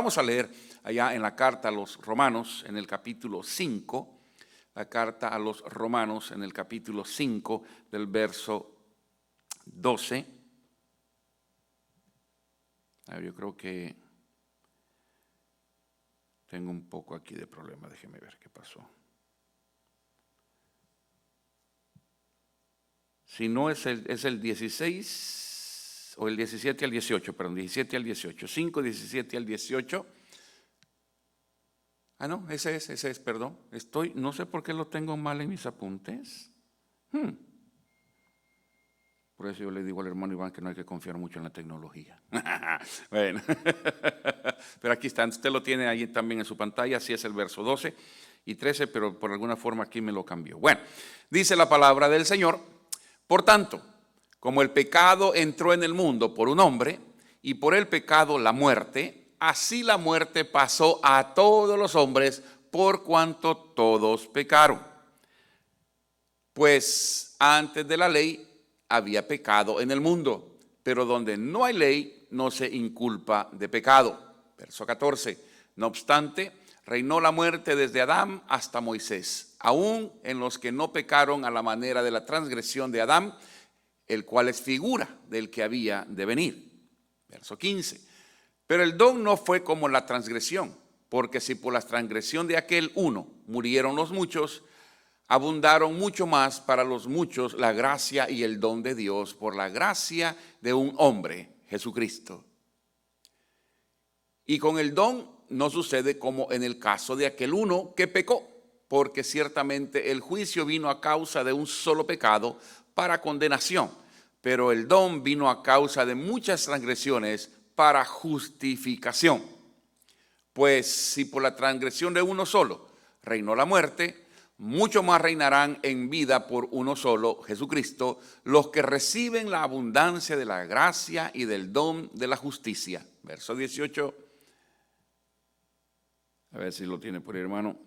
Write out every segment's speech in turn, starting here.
Vamos a leer allá en la carta a los Romanos, en el capítulo 5, la carta a los Romanos, en el capítulo 5, del verso 12. A ver, yo creo que tengo un poco aquí de problema, déjeme ver qué pasó. Si no es el 16 o el 17 al 18, perdón, 17 al 18, 5, 17 al 18. Ah, no, ese es, perdón. No sé por qué lo tengo mal en mis apuntes. Por eso yo le digo al hermano Iván que no hay que confiar mucho en la tecnología. Bueno, pero aquí está, usted lo tiene ahí también en su pantalla, así es el verso 12 y 13, pero por alguna forma aquí me lo cambió. Bueno, dice la palabra del Señor: por tanto, como el pecado entró en el mundo por un hombre, y por el pecado la muerte, así la muerte pasó a todos los hombres por cuanto todos pecaron. Pues antes de la ley había pecado en el mundo, pero donde no hay ley no se inculpa de pecado. Verso 14. No obstante, reinó la muerte desde Adán hasta Moisés, aún en los que no pecaron a la manera de la transgresión de Adán, el cual es figura del que había de venir. Verso 15. Pero el don no fue como la transgresión, porque si por la transgresión de aquel uno murieron los muchos, abundaron mucho más para los muchos la gracia y el don de Dios por la gracia de un hombre, Jesucristo. Y con el don no sucede como en el caso de aquel uno que pecó, porque ciertamente el juicio vino a causa de un solo pecado para condenación, pero el don vino a causa de muchas transgresiones para justificación. Pues si por la transgresión de uno solo reinó la muerte, mucho más reinarán en vida por uno solo, Jesucristo, los que reciben la abundancia de la gracia y del don de la justicia. Verso 18. A ver si lo tiene por ahí, hermano.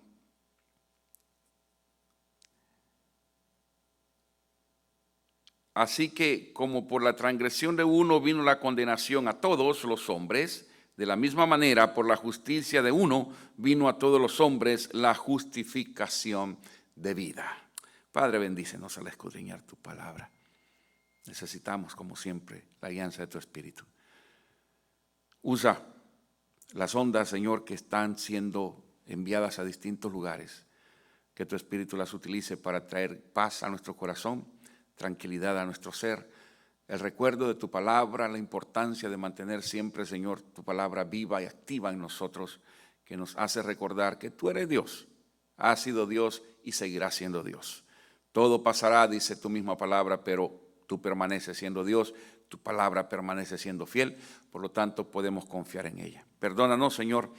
Así que como por la transgresión de uno vino la condenación a todos los hombres, de la misma manera por la justicia de uno vino a todos los hombres la justificación de vida. Padre, bendícenos al escudriñar tu palabra. Necesitamos, como siempre, la guianza de tu Espíritu. Usa las ondas, Señor, que están siendo enviadas a distintos lugares, que tu Espíritu las utilice para traer paz a nuestro corazón, tranquilidad a nuestro ser, el recuerdo de tu palabra, la importancia de mantener siempre, Señor, tu palabra viva y activa en nosotros, que nos hace recordar que tú eres Dios, has sido Dios y seguirás siendo Dios. Todo pasará, dice tu misma palabra, pero tú permaneces siendo Dios, tu palabra permanece siendo fiel, por lo tanto podemos confiar en ella. Perdónanos, Señor,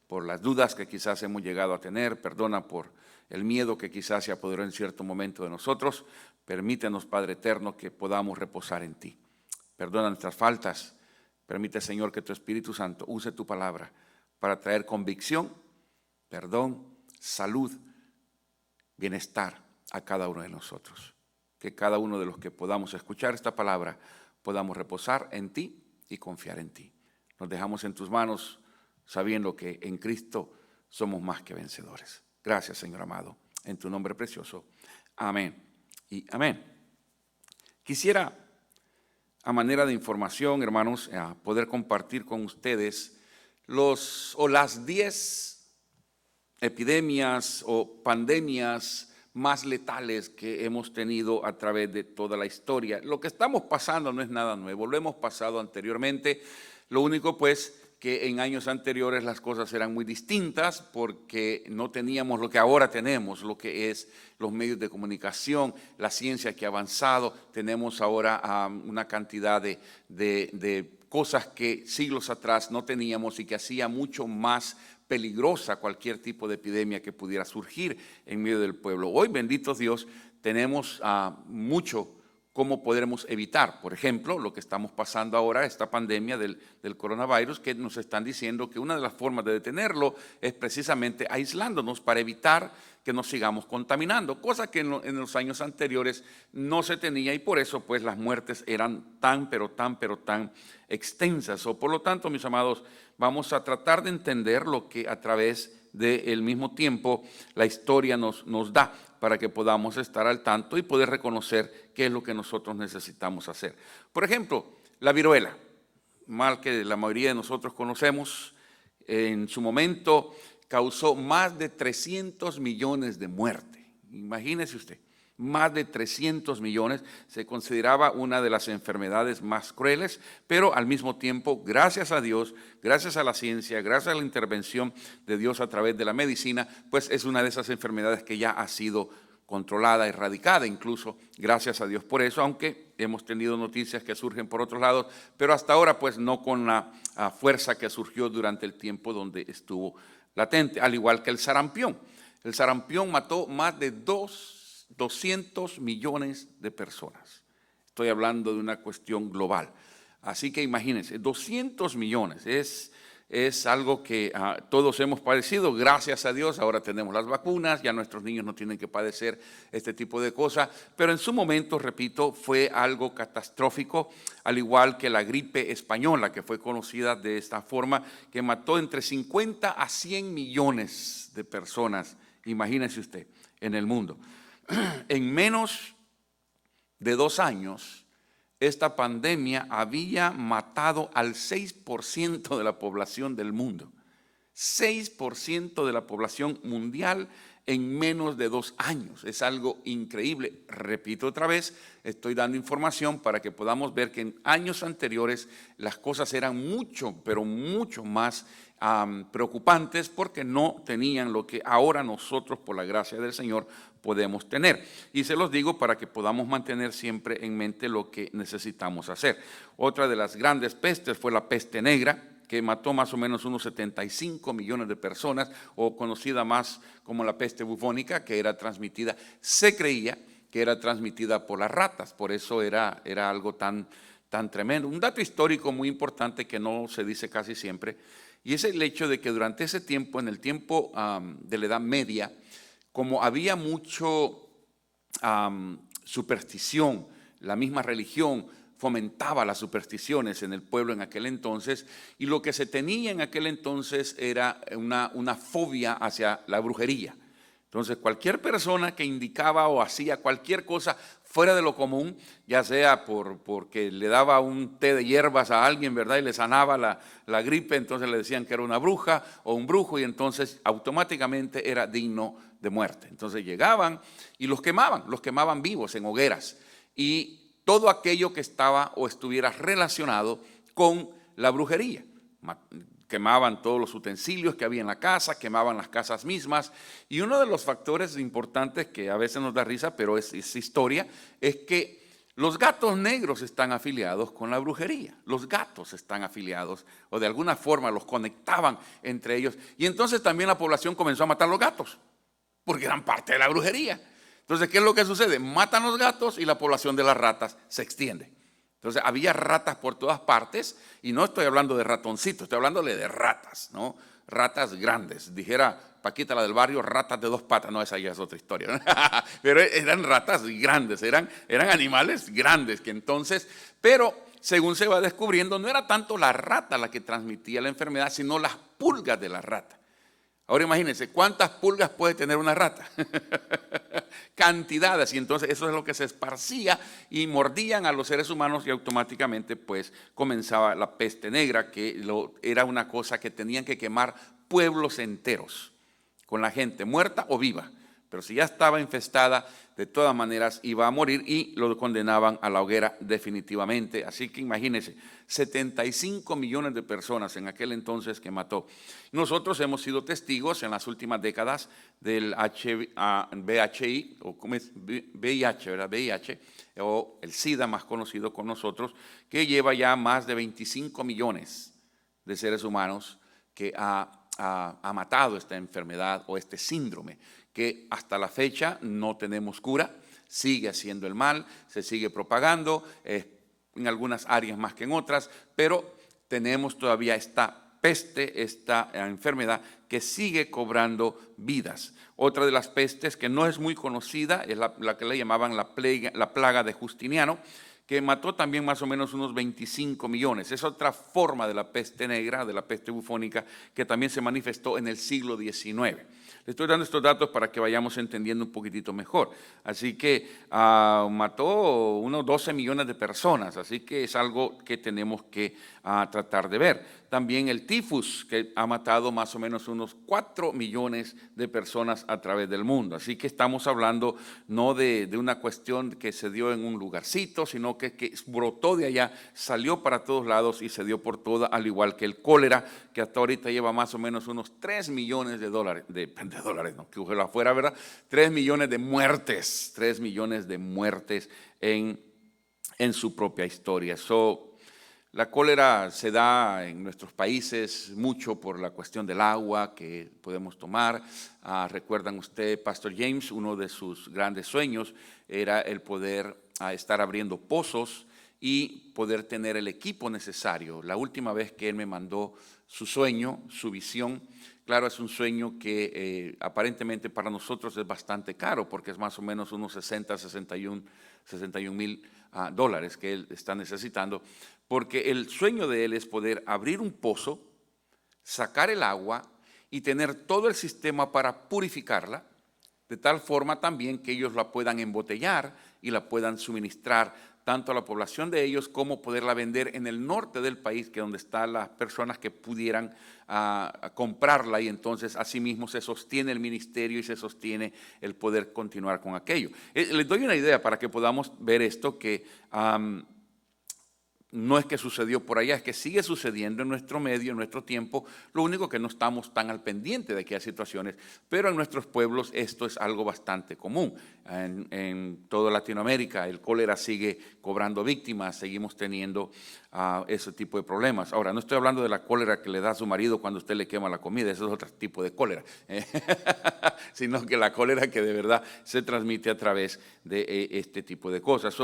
por las dudas que quizás hemos llegado a tener, perdona por el miedo que quizás se apoderó en cierto momento de nosotros. Permítenos, Padre eterno, que podamos reposar en ti. Perdona nuestras faltas. Permite, Señor, que tu Espíritu Santo use tu palabra para traer convicción, perdón, salud, bienestar a cada uno de nosotros. Que cada uno de los que podamos escuchar esta palabra podamos reposar en ti y confiar en ti. Nos dejamos en tus manos sabiendo que en Cristo somos más que vencedores. Gracias, Señor amado, en tu nombre precioso. Amén y amén. Quisiera, a manera de información, hermanos, poder compartir con ustedes las 10 epidemias o pandemias más letales que hemos tenido a través de toda la historia. Lo que estamos pasando no es nada nuevo, lo hemos pasado anteriormente. Lo único, pues, que en años anteriores las cosas eran muy distintas porque no teníamos lo que ahora tenemos, lo que es los medios de comunicación, la ciencia que ha avanzado. Tenemos ahora una cantidad de cosas que siglos atrás no teníamos y que hacía mucho más peligrosa cualquier tipo de epidemia que pudiera surgir en medio del pueblo. Hoy, bendito Dios, tenemos mucho cómo podremos evitar, por ejemplo, lo que estamos pasando ahora, esta pandemia del coronavirus, que nos están diciendo que una de las formas de detenerlo es precisamente aislándonos para evitar que nos sigamos contaminando, cosa que en los años anteriores no se tenía y por eso pues las muertes eran tan extensas. O por lo tanto, mis amados, vamos a tratar de entender lo que a través del mismo tiempo la historia nos da, para que podamos estar al tanto y poder reconocer qué es lo que nosotros necesitamos hacer. Por ejemplo, la viruela, mal que la mayoría de nosotros conocemos, en su momento causó más de 300 millones de muertes. Imagínese usted, más de 300 millones, se consideraba una de las enfermedades más crueles, pero al mismo tiempo, gracias a Dios, gracias a la ciencia, gracias a la intervención de Dios a través de la medicina, pues es una de esas enfermedades que ya ha sido controlada, erradicada, incluso gracias a Dios por eso, aunque hemos tenido noticias que surgen por otros lados, pero hasta ahora pues no con la fuerza que surgió durante el tiempo donde estuvo latente, al igual que el sarampión. El sarampión mató más de 200 millones de personas. Estoy hablando de una cuestión global. Así que imagínense, 200 millones es algo que todos hemos padecido. Gracias a Dios, ahora tenemos las vacunas, ya nuestros niños no tienen que padecer este tipo de cosas. Pero en su momento, repito, fue algo catastrófico, al igual que la gripe española, que fue conocida de esta forma, que mató entre 50 a 100 millones de personas, imagínense usted, en el mundo. En menos de 2 años, esta pandemia había matado al 6% de la población del mundo. 6% de la población mundial en menos de 2 años. Es algo increíble. Repito otra vez, estoy dando información para que podamos ver que en años anteriores las cosas eran mucho, pero mucho más preocupantes porque no tenían lo que ahora nosotros, por la gracia del Señor, podemos tener. Y se los digo para que podamos mantener siempre en mente lo que necesitamos hacer. Otra de las grandes pestes fue la peste negra, que mató más o menos unos 75 millones de personas, o conocida más como la peste bubónica, que era transmitida, se creía que era transmitida por las ratas, por eso era algo tan tremendo. Un dato histórico muy importante que no se dice casi siempre, y es el hecho de que durante ese tiempo, en el tiempo de la Edad Media, como había mucho superstición, la misma religión fomentaba las supersticiones en el pueblo en aquel entonces, y lo que se tenía en aquel entonces era una fobia hacia la brujería. Entonces, cualquier persona que indicaba o hacía cualquier cosa fuera de lo común, ya sea porque le daba un té de hierbas a alguien, ¿verdad? Y le sanaba la gripe, entonces le decían que era una bruja o un brujo, y entonces automáticamente era digno de muerte. Entonces llegaban y los quemaban vivos en hogueras, y todo aquello que estaba o estuviera relacionado con la brujería. Quemaban todos los utensilios que había en la casa, quemaban las casas mismas. Y uno de los factores importantes que a veces nos da risa, pero es historia, es que los gatos negros están afiliados con la brujería. Los gatos están afiliados, o de alguna forma los conectaban entre ellos. Y entonces también la población comenzó a matar los gatos, porque eran parte de la brujería. Entonces, ¿qué es lo que sucede? Matan los gatos y la población de las ratas se extiende. Entonces, había ratas por todas partes, y no estoy hablando de ratoncitos, estoy hablándole de ratas, ¿no? Ratas grandes. Dijera Paquita, la del barrio, ratas de 2 patas. No, esa ya es otra historia, ¿no? Pero eran ratas grandes, eran animales grandes que entonces, pero según se va descubriendo, no era tanto la rata la que transmitía la enfermedad, sino las pulgas de la rata. Ahora imagínense, ¿cuántas pulgas puede tener una rata? Cantidades, y entonces eso es lo que se esparcía y mordían a los seres humanos, y automáticamente pues comenzaba la peste negra, que era una cosa que tenían que quemar pueblos enteros, con la gente muerta o viva. Pero si ya estaba infestada, de todas maneras iba a morir, y lo condenaban a la hoguera definitivamente. Así que imagínense, 75 millones de personas en aquel entonces que mató. Nosotros hemos sido testigos en las últimas décadas del VIH, o ¿cómo es? VIH, ¿verdad? VIH, o el SIDA más conocido con nosotros, que lleva ya más de 25 millones de seres humanos que ha matado esta enfermedad o este síndrome, que hasta la fecha no tenemos cura. sigue haciendo el mal, se sigue propagando, en algunas áreas más que en otras, pero tenemos todavía esta peste, esta enfermedad que sigue cobrando vidas. Otra de las pestes que no es muy conocida es la que le llamaban la plaga de Justiniano, que mató también más o menos unos 25 millones. Es otra forma de la peste negra, de la peste bufónica, que también se manifestó en el siglo XIX. Le estoy dando estos datos para que vayamos entendiendo un poquitito mejor. Así que mató unos 12 millones de personas, así que es algo que tenemos que tratar de ver. También el tifus, que ha matado más o menos unos 4 millones de personas a través del mundo. Así que estamos hablando no de una cuestión que se dio en un lugarcito, sino que brotó de allá, salió para todos lados y se dio por toda, al igual que el cólera, que hasta ahorita lleva más o menos unos 3 millones de dólares, no, que ojalá fuera, ¿verdad? 3 millones de muertes, 3 millones de muertes en su propia historia. La cólera se da en nuestros países mucho por la cuestión del agua que podemos tomar. Recuerdan usted, Pastor James, uno de sus grandes sueños era el poder estar abriendo pozos y poder tener el equipo necesario. La última vez que él me mandó su sueño, su visión, claro, es un sueño que aparentemente para nosotros es bastante caro, porque es más o menos unos 61 mil dólares que él está necesitando, porque el sueño de él es poder abrir un pozo, sacar el agua y tener todo el sistema para purificarla, de tal forma también que ellos la puedan embotellar y la puedan suministrar tanto a la población de ellos como poderla vender en el norte del país, que es donde están las personas que pudieran comprarla, y entonces asimismo se sostiene el ministerio y se sostiene el poder continuar con aquello. Les doy una idea para que podamos ver esto, que no es que sucedió por allá, es que sigue sucediendo en nuestro medio, en nuestro tiempo. Lo único que no estamos tan al pendiente de aquellas situaciones, pero en nuestros pueblos esto es algo bastante común. En toda Latinoamérica el cólera sigue cobrando víctimas, seguimos teniendo ese tipo de problemas. Ahora, no estoy hablando de la cólera que le da a su marido cuando usted le quema la comida, ese es otro tipo de cólera, sino que la cólera que de verdad se transmite a través de este tipo de cosas.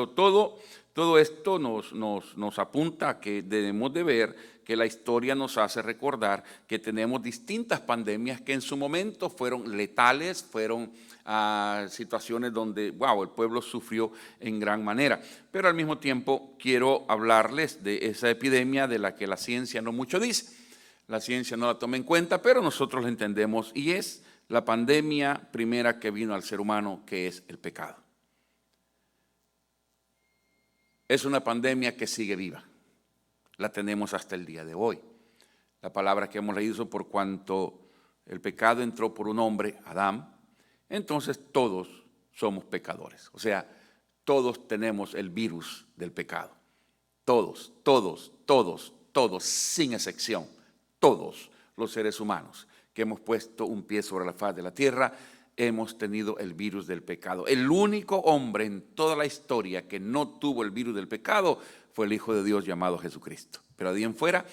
Todo esto nos apunta a que debemos de ver que la historia nos hace recordar que tenemos distintas pandemias que en su momento fueron letales, fueron situaciones donde, wow, el pueblo sufrió en gran manera. Pero al mismo tiempo quiero hablarles de esa epidemia de la que la ciencia no mucho dice. La ciencia no la toma en cuenta, pero nosotros la entendemos, y es la pandemia primera que vino al ser humano, que es el pecado. Es una pandemia que sigue viva, la tenemos hasta el día de hoy. La palabra que hemos leído, por cuanto el pecado entró por un hombre, Adán, entonces todos somos pecadores. O sea, todos tenemos el virus del pecado. Todos, sin excepción, todos los seres humanos que hemos puesto un pie sobre la faz de la tierra, hemos tenido el virus del pecado. El único hombre en toda la historia que no tuvo el virus del pecado fue el Hijo de Dios llamado Jesucristo. Pero de ahí en fuera,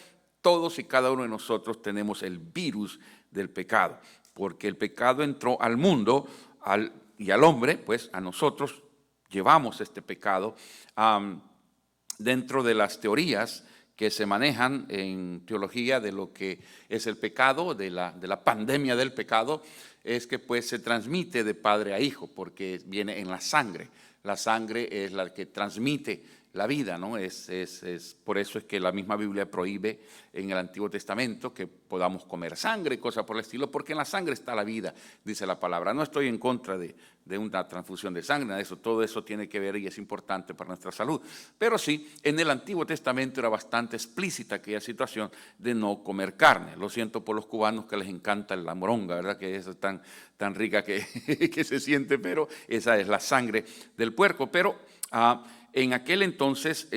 todos y cada uno de nosotros tenemos el virus del pecado, porque el pecado entró al mundo y al hombre, pues a nosotros llevamos este pecado. Dentro de las teorías que se manejan en teología de lo que es el pecado, de la pandemia del pecado, es que pues se transmite de padre a hijo, porque viene en la sangre. La sangre es la que transmite la vida, ¿no? Por eso es que la misma Biblia prohíbe en el Antiguo Testamento que podamos comer sangre, cosas por el estilo, porque en la sangre está la vida, dice la palabra. No estoy en contra de una transfusión de sangre, nada de eso, todo eso tiene que ver y es importante para nuestra salud. Pero sí, en el Antiguo Testamento era bastante explícita aquella situación de no comer carne. Lo siento por los cubanos que les encanta la moronga, ¿verdad? Que es tan rica que se siente, pero esa es la sangre del puerco. Pero en aquel entonces,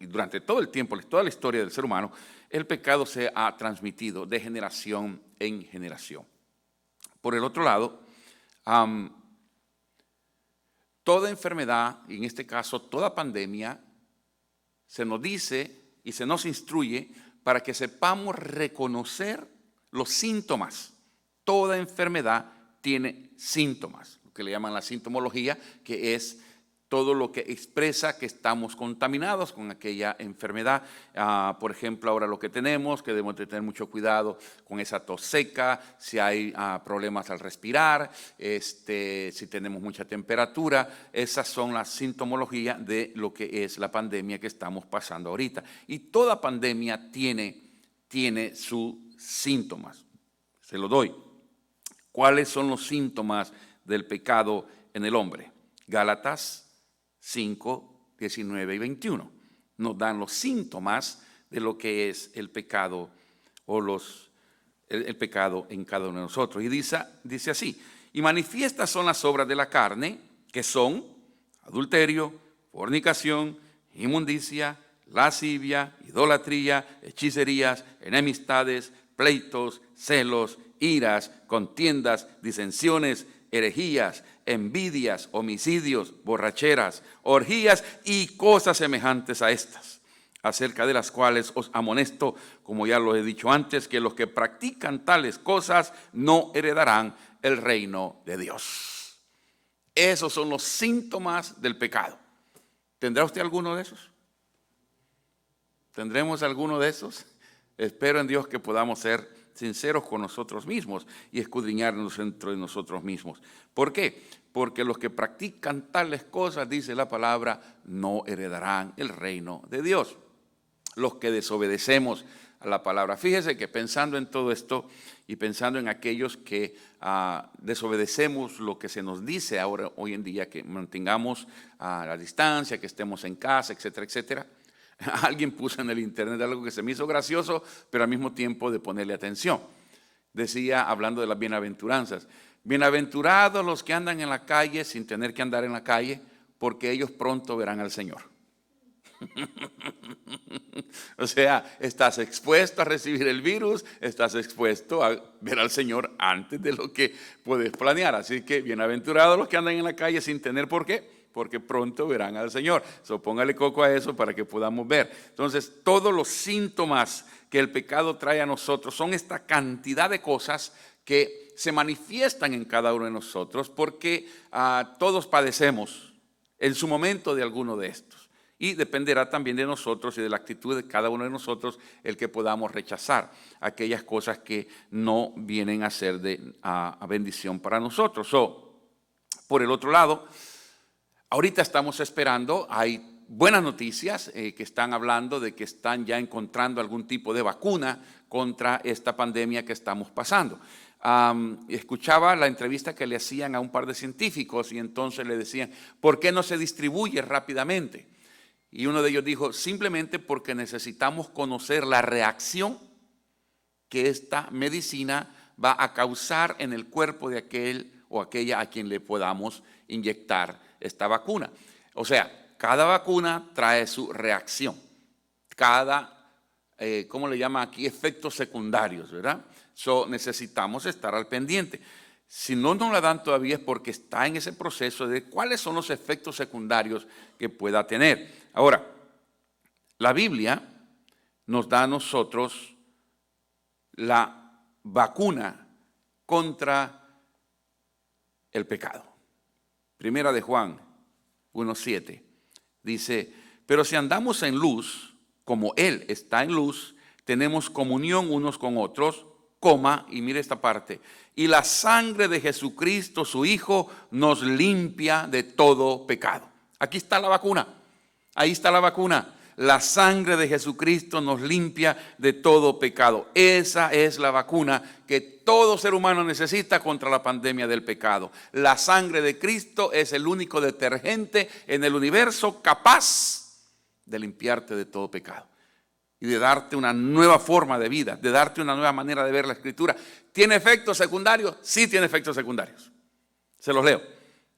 durante todo el tiempo, toda la historia del ser humano, el pecado se ha transmitido de generación en generación. Por el otro lado, toda enfermedad, y en este caso toda pandemia, se nos dice y se nos instruye para que sepamos reconocer los síntomas. Toda enfermedad tiene síntomas. que le llaman la sintomología, que es todo lo que expresa que estamos contaminados con aquella enfermedad. Por ejemplo, ahora lo que tenemos, que debemos de tener mucho cuidado con esa tos seca, si hay problemas al respirar, si tenemos mucha temperatura. Esas son las sintomologías de lo que es la pandemia que estamos pasando ahorita. Y toda pandemia tiene sus síntomas. Se lo doy. ¿Cuáles son los síntomas del pecado en el hombre? Gálatas 5, 19 y 21 nos dan los síntomas de lo que es el pecado o el pecado en cada uno de nosotros. Y dice así: y manifiestas son las obras de la carne, que son adulterio, fornicación, inmundicia, lascivia, idolatría, hechicerías, enemistades, pleitos, celos, iras, contiendas, disensiones, herejías, envidias, homicidios, borracheras, orgías y cosas semejantes a estas, acerca de las cuales os amonesto, como ya lo he dicho antes, que los que practican tales cosas no heredarán el reino de Dios. Esos son los síntomas del pecado. ¿Tendrá usted alguno de esos? ¿Tendremos alguno de esos? Espero en Dios que podamos ser sinceros con nosotros mismos y escudriñarnos dentro de nosotros mismos. ¿Por qué? Porque los que practican tales cosas, dice la palabra, no heredarán el reino de Dios. Los que desobedecemos a la palabra. Fíjese que pensando en todo esto y pensando en aquellos que desobedecemos lo que se nos dice ahora, hoy en día, que mantengamos la distancia, que estemos en casa, etcétera, etcétera. Alguien puso en el internet algo que se me hizo gracioso, pero al mismo tiempo de ponerle atención. Decía, hablando de las bienaventuranzas: bienaventurados los que andan en la calle sin tener que andar en la calle, porque ellos pronto verán al Señor. O sea, estás expuesto a recibir el virus, estás expuesto a ver al Señor antes de lo que puedes planear. Así que bienaventurados los que andan en la calle sin tener por qué, porque pronto verán al Señor. Póngale coco a eso para que podamos ver. Entonces, todos los síntomas que el pecado trae a nosotros son esta cantidad de cosas que se manifiestan en cada uno de nosotros, porque todos padecemos en su momento de alguno de estos. Y dependerá también de nosotros y de la actitud de cada uno de nosotros el que podamos rechazar aquellas cosas que no vienen a ser de bendición para nosotros. Por el otro lado, ahorita estamos esperando, hay buenas noticias que están hablando de que están ya encontrando algún tipo de vacuna contra esta pandemia que estamos pasando. Escuchaba la entrevista que le hacían a un par de científicos y entonces le decían, ¿por qué no se distribuye rápidamente? Y uno de ellos dijo, simplemente porque necesitamos conocer la reacción que esta medicina va a causar en el cuerpo de aquel o aquella a quien le podamos inyectar esta vacuna. O sea, cada vacuna trae su reacción, cada, ¿cómo le llama aquí? Efectos secundarios, ¿verdad? Necesitamos estar al pendiente. Si no nos la dan todavía es porque está en ese proceso de cuáles son los efectos secundarios que pueda tener. Ahora, la Biblia nos da a nosotros la vacuna contra el pecado. Primera de Juan 1:7 dice, pero si andamos en luz, como Él está en luz, tenemos comunión unos con otros, y mire esta parte, y la sangre de Jesucristo, su Hijo, nos limpia de todo pecado. Aquí está la vacuna, ahí está la vacuna. La sangre de Jesucristo nos limpia de todo pecado. Esa es la vacuna que todo ser humano necesita contra la pandemia del pecado. La sangre de Cristo es el único detergente en el universo capaz de limpiarte de todo pecado y de darte una nueva forma de vida, de darte una nueva manera de ver la Escritura. ¿Tiene efectos secundarios? Sí tiene efectos secundarios. Se los leo.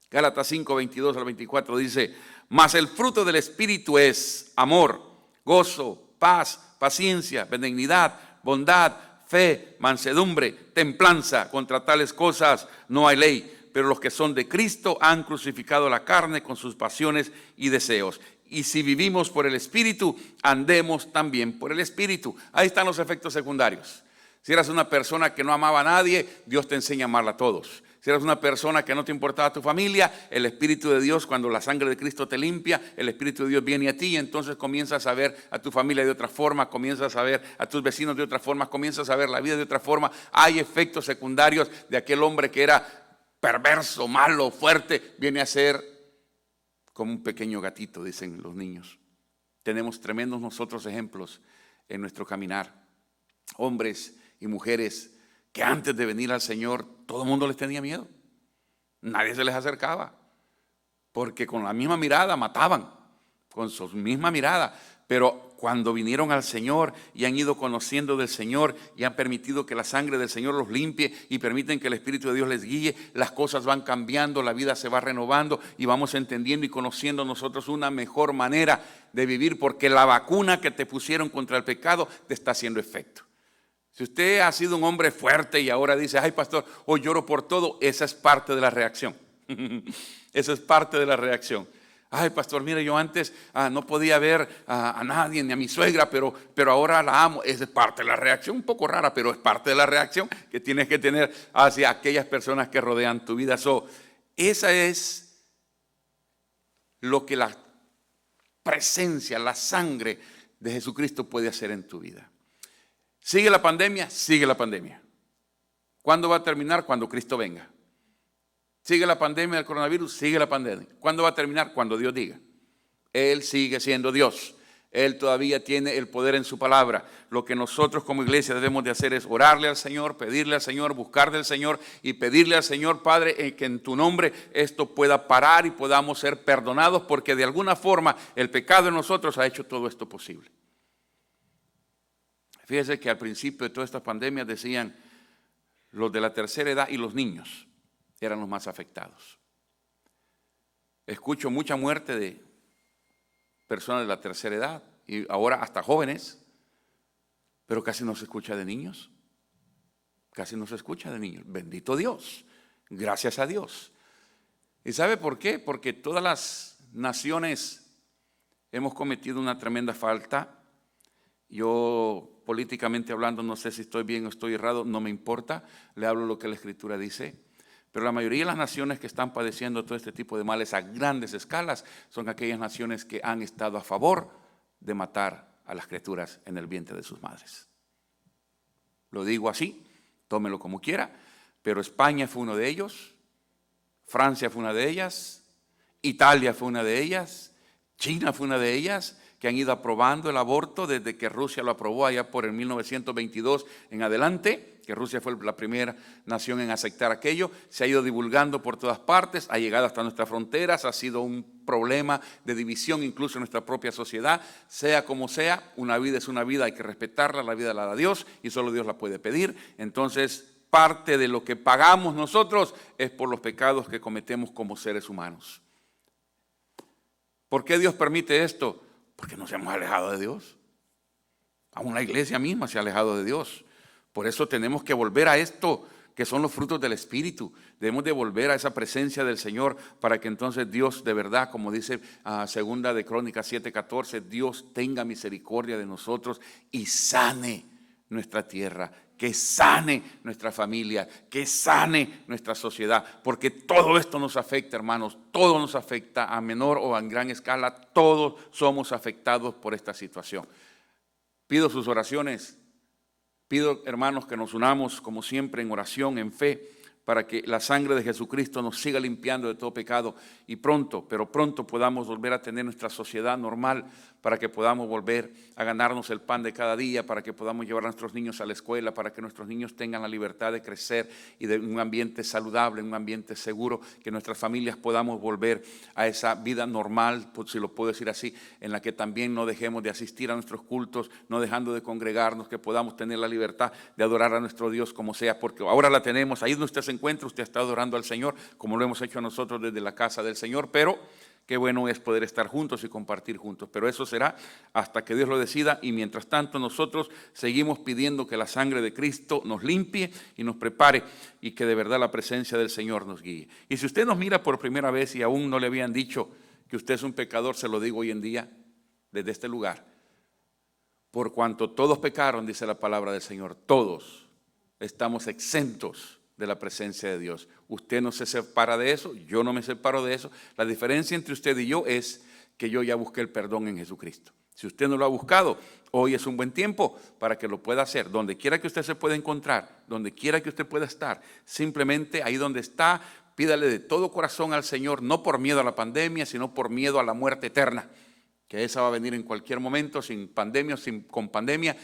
Gálatas 5, 22 al 24 dice, mas el fruto del Espíritu es amor, gozo, paz, paciencia, benignidad, bondad, fe, mansedumbre, templanza. Contra tales cosas no hay ley, pero los que son de Cristo han crucificado la carne con sus pasiones y deseos. Y si vivimos por el Espíritu, andemos también por el Espíritu. Ahí están los efectos secundarios. Si eras una persona que no amaba a nadie, Dios te enseña a amarla a todos. Si eras una persona que no te importaba tu familia, el Espíritu de Dios, cuando la sangre de Cristo te limpia, el Espíritu de Dios viene a ti y entonces comienzas a ver a tu familia de otra forma, comienzas a ver a tus vecinos de otra forma, comienzas a ver la vida de otra forma. Hay efectos secundarios de aquel hombre que era perverso, malo, fuerte, viene a ser como un pequeño gatito, dicen los niños. Tenemos tremendos nosotros ejemplos en nuestro caminar. Hombres y mujeres que antes de venir al Señor, todo el mundo les tenía miedo. Nadie se les acercaba, porque con la misma mirada mataban, con su misma mirada. Pero cuando vinieron al Señor y han ido conociendo del Señor y han permitido que la sangre del Señor los limpie y permiten que el Espíritu de Dios les guíe, las cosas van cambiando, la vida se va renovando y vamos entendiendo y conociendo nosotros una mejor manera de vivir, porque la vacuna que te pusieron contra el pecado te está haciendo efecto. Si usted ha sido un hombre fuerte y ahora dice, ay pastor, hoy lloro por todo, esa es parte de la reacción. Esa es parte de la reacción. Ay pastor, mire, yo antes no podía ver a nadie, ni a mi suegra, pero ahora la amo. Esa es parte de la reacción, un poco rara, pero es parte de la reacción que tienes que tener hacia aquellas personas que rodean tu vida. Esa es lo que la presencia, la sangre de Jesucristo puede hacer en tu vida. ¿Sigue la pandemia? Sigue la pandemia. ¿Cuándo va a terminar? Cuando Cristo venga. ¿Sigue la pandemia del coronavirus? Sigue la pandemia. ¿Cuándo va a terminar? Cuando Dios diga. Él sigue siendo Dios. Él todavía tiene el poder en su palabra. Lo que nosotros como iglesia debemos de hacer es orarle al Señor, pedirle al Señor, buscar del Señor y pedirle al Señor, Padre, que en tu nombre esto pueda parar y podamos ser perdonados, porque de alguna forma el pecado en nosotros ha hecho todo esto posible. Fíjese que al principio de todas estas pandemias decían los de la tercera edad y los niños eran los más afectados. Escucho mucha muerte de personas de la tercera edad y ahora hasta jóvenes, pero casi no se escucha de niños. Casi no se escucha de niños. Bendito Dios, gracias a Dios. ¿Y sabe por qué? Porque todas las naciones hemos cometido una tremenda falta. Yo, políticamente hablando, no sé si estoy bien o estoy errado, no me importa, le hablo lo que la Escritura dice. Pero la mayoría de las naciones que están padeciendo todo este tipo de males a grandes escalas son aquellas naciones que han estado a favor de matar a las criaturas en el vientre de sus madres. Lo digo así, tómelo como quiera, pero España fue uno de ellos, Francia fue una de ellas, Italia fue una de ellas, China fue una de ellas, que han ido aprobando el aborto desde que Rusia lo aprobó allá por el 1922 en adelante, que Rusia fue la primera nación en aceptar aquello. Se ha ido divulgando por todas partes, ha llegado hasta nuestras fronteras, ha sido un problema de división incluso en nuestra propia sociedad. Sea como sea, una vida es una vida, hay que respetarla, la vida la da Dios y solo Dios la puede pedir. Entonces, parte de lo que pagamos nosotros es por los pecados que cometemos como seres humanos. ¿Por qué Dios permite esto? Porque nos hemos alejado de Dios. Aún la iglesia misma se ha alejado de Dios. Por eso tenemos que volver a esto, que son los frutos del Espíritu. Debemos de volver a esa presencia del Señor para que entonces Dios de verdad, como dice segunda de Crónicas 7:14, Dios tenga misericordia de nosotros y sane nuestra tierra, que sane nuestra familia, que sane nuestra sociedad, porque todo esto nos afecta, hermanos, todo nos afecta a menor o a gran escala, todos somos afectados por esta situación. Pido sus oraciones, pido, hermanos, que nos unamos como siempre en oración, en fe, para que la sangre de Jesucristo nos siga limpiando de todo pecado y pronto, pero pronto podamos volver a tener nuestra sociedad normal, para que podamos volver a ganarnos el pan de cada día, para que podamos llevar a nuestros niños a la escuela, para que nuestros niños tengan la libertad de crecer y de un ambiente saludable, un ambiente seguro, que nuestras familias podamos volver a esa vida normal, si lo puedo decir así, en la que también no dejemos de asistir a nuestros cultos, no dejando de congregarnos, que podamos tener la libertad de adorar a nuestro Dios como sea, porque ahora la tenemos, ahí donde usted se encuentra, usted está adorando al Señor, como lo hemos hecho nosotros desde la casa del Señor, pero qué bueno es poder estar juntos y compartir juntos, pero eso será hasta que Dios lo decida y mientras tanto nosotros seguimos pidiendo que la sangre de Cristo nos limpie y nos prepare y que de verdad la presencia del Señor nos guíe. Y si usted nos mira por primera vez y aún no le habían dicho que usted es un pecador, se lo digo hoy en día desde este lugar. Por cuanto todos pecaron, dice la palabra del Señor, todos estamos exentos de la presencia de Dios. Usted no se separa de eso, yo no me separo de eso. La diferencia entre usted y yo es que yo ya busqué el perdón en Jesucristo. Si usted no lo ha buscado, hoy es un buen tiempo para que lo pueda hacer. Donde quiera que usted se pueda encontrar, donde quiera que usted pueda estar, simplemente ahí donde está, pídale de todo corazón al Señor, no por miedo a la pandemia, sino por miedo a la muerte eterna, que esa va a venir en cualquier momento, sin pandemia o con pandemia.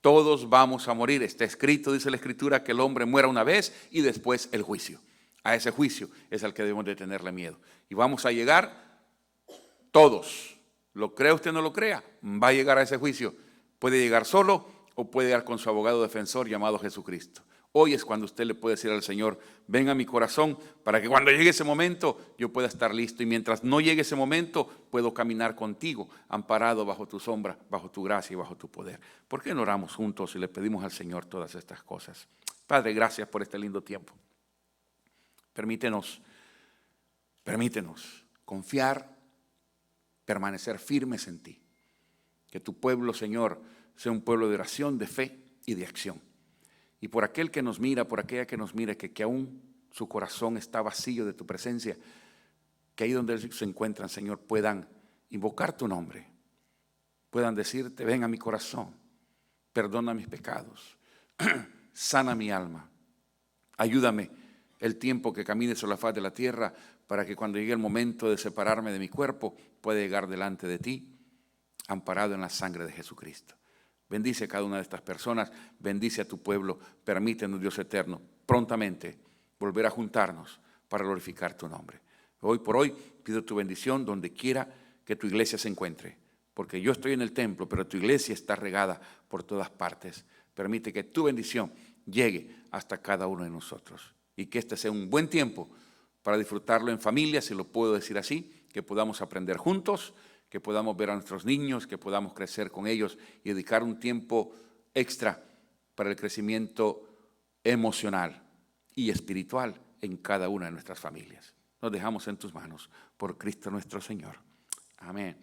Todos vamos a morir. Está escrito, dice la Escritura, que el hombre muera una vez y después el juicio. A ese juicio es al que debemos de tenerle miedo. Y vamos a llegar todos. ¿Lo crea usted o no lo crea? Va a llegar a ese juicio. Puede llegar solo o puede llegar con su abogado defensor llamado Jesucristo. Hoy es cuando usted le puede decir al Señor, ven a mi corazón para que cuando llegue ese momento yo pueda estar listo. Y mientras no llegue ese momento, puedo caminar contigo, amparado bajo tu sombra, bajo tu gracia y bajo tu poder. ¿Por qué no oramos juntos y le pedimos al Señor todas estas cosas? Padre, gracias por este lindo tiempo. Permítenos confiar, permanecer firmes en ti. Que tu pueblo, Señor, sea un pueblo de oración, de fe y de acción. Y por aquel que nos mira, por aquella que nos mira, que aún su corazón está vacío de tu presencia, que ahí donde ellos se encuentran, Señor, puedan invocar tu nombre, puedan decirte, ven a mi corazón, perdona mis pecados, sana mi alma, ayúdame el tiempo que camine sobre la faz de la tierra para que cuando llegue el momento de separarme de mi cuerpo pueda llegar delante de ti, amparado en la sangre de Jesucristo. Bendice a cada una de estas personas, bendice a tu pueblo, permítenos, Dios eterno, prontamente volver a juntarnos para glorificar tu nombre. Hoy por hoy pido tu bendición donde quiera que tu iglesia se encuentre, porque yo estoy en el templo, pero tu iglesia está regada por todas partes. Permite que tu bendición llegue hasta cada uno de nosotros y que este sea un buen tiempo para disfrutarlo en familia, si lo puedo decir así, que podamos aprender juntos, que podamos ver a nuestros niños, que podamos crecer con ellos y dedicar un tiempo extra para el crecimiento emocional y espiritual en cada una de nuestras familias. Nos dejamos en tus manos por Cristo nuestro Señor. Amén.